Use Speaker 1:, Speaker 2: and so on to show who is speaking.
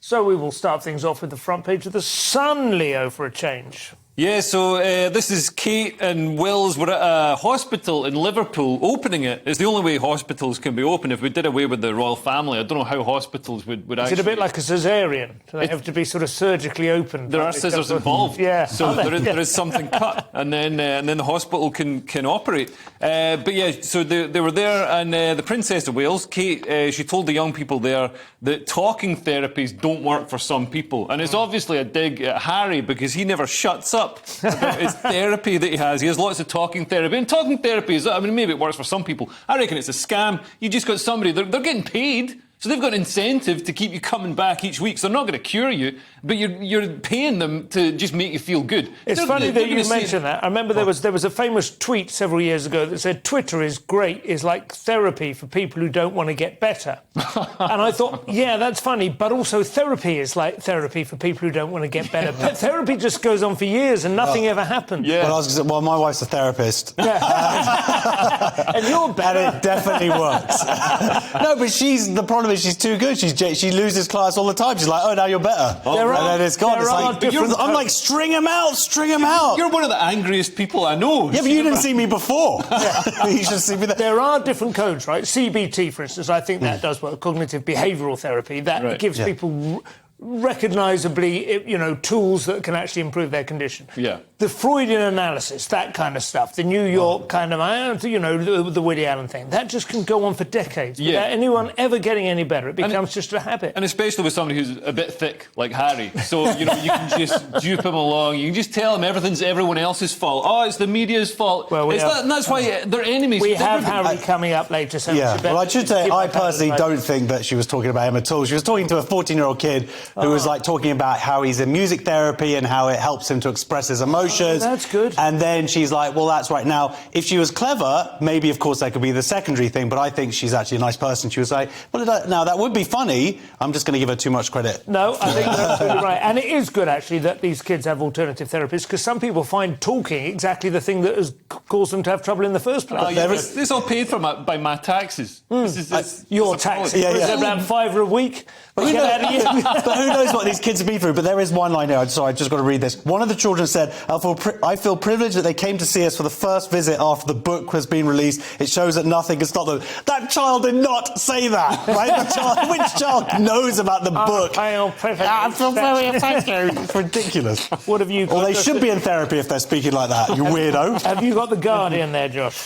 Speaker 1: So we will start things off with the front page of The Sun, Leo, for a change.
Speaker 2: Yeah, so this is Kate and Wills. We're at a hospital in Liverpool opening it. It's the only way hospitals can be open. If we did away with the royal family, I don't know how hospitals would actually...
Speaker 1: Is it a bit like a caesarean? Do they have to be sort of surgically opened?
Speaker 2: There are scissors involved.
Speaker 1: Yeah.
Speaker 2: So there is something cut, and then the hospital can operate. But yeah, so they were there, and the Princess of Wales, Kate, she told the young people there that talking therapies don't work for some people. And it's obviously a dig at Harry, because he never shuts up about his therapy that he has. He has lots of talking therapy. And talking therapy is, I mean, maybe it works for some people. I reckon it's a scam. You just got somebody, they're getting paid. So they've got an incentive to keep you coming back each week. So they're not going to cure you, but you're paying them to just make you feel good.
Speaker 1: It's funny that you mentioned that. I remember there was a famous tweet several years ago that said Twitter is great, is like therapy for people who don't want to get better. And I thought, yeah, that's funny, but also therapy is like therapy for people who don't want to get better. But therapy just goes on for years and nothing ever happens.
Speaker 3: Yeah. Well, my wife's a therapist.
Speaker 1: Yeah. And you're better.
Speaker 3: And it definitely works. No, but the problem is she's too good. She loses clients all the time. She's like, oh, now you're better. And then it's gone. It's like, I'm like, string him out.
Speaker 2: You're one of the angriest people I know.
Speaker 3: Yeah, but you didn't see me before. You should see me there.
Speaker 1: There are different codes, right? CBT, for instance, I think that does work. Cognitive behavioural therapy. That gives people recognisably, tools that can actually improve their condition.
Speaker 2: Yeah.
Speaker 1: The Freudian analysis, that kind of stuff, the New York kind of, the Woody Allen thing, that just can go on for decades without anyone ever getting any better. It becomes just a habit.
Speaker 2: And especially with somebody who's a bit thick, like Harry. So, you can just dupe him along. You can just tell him everything's everyone else's fault. Oh, it's the media's fault.
Speaker 1: Well,
Speaker 2: and that's why they're enemies.
Speaker 1: We have Harry coming up later. So
Speaker 3: well, I should say, I personally don't think that she was talking about him at all. She was talking to a 14-year-old kid who was like talking about how he's in music therapy and how it helps him to express his emotions.
Speaker 1: That's good.
Speaker 3: And then she's like, well, that's right. Now, if she was clever, maybe, of course, that could be the secondary thing, but I think she's actually a nice person. She was like, well, now, that would be funny. I'm just going to give her too much credit.
Speaker 1: No, I think you're absolutely right. And it is good, actually, that these kids have alternative therapists, because some people find talking exactly the thing that has caused them to have trouble in the first place.
Speaker 2: It's all paid for by my taxes.
Speaker 1: Your taxes?
Speaker 3: Yeah.
Speaker 1: Around $5 a week?
Speaker 3: But who knows what these kids have been through? But there is one line here. I just got to read this. One of the children said, I feel privileged that they came to see us for the first visit after the book has been released. It shows that nothing can stop them. That child did not say that, right? Which child knows about the book?
Speaker 1: I
Speaker 3: feel very affected. It's ridiculous.
Speaker 1: What have you got?
Speaker 3: Well, they should be in therapy if they're speaking like that, you weirdo.
Speaker 1: Have you got The Guardian there, Josh?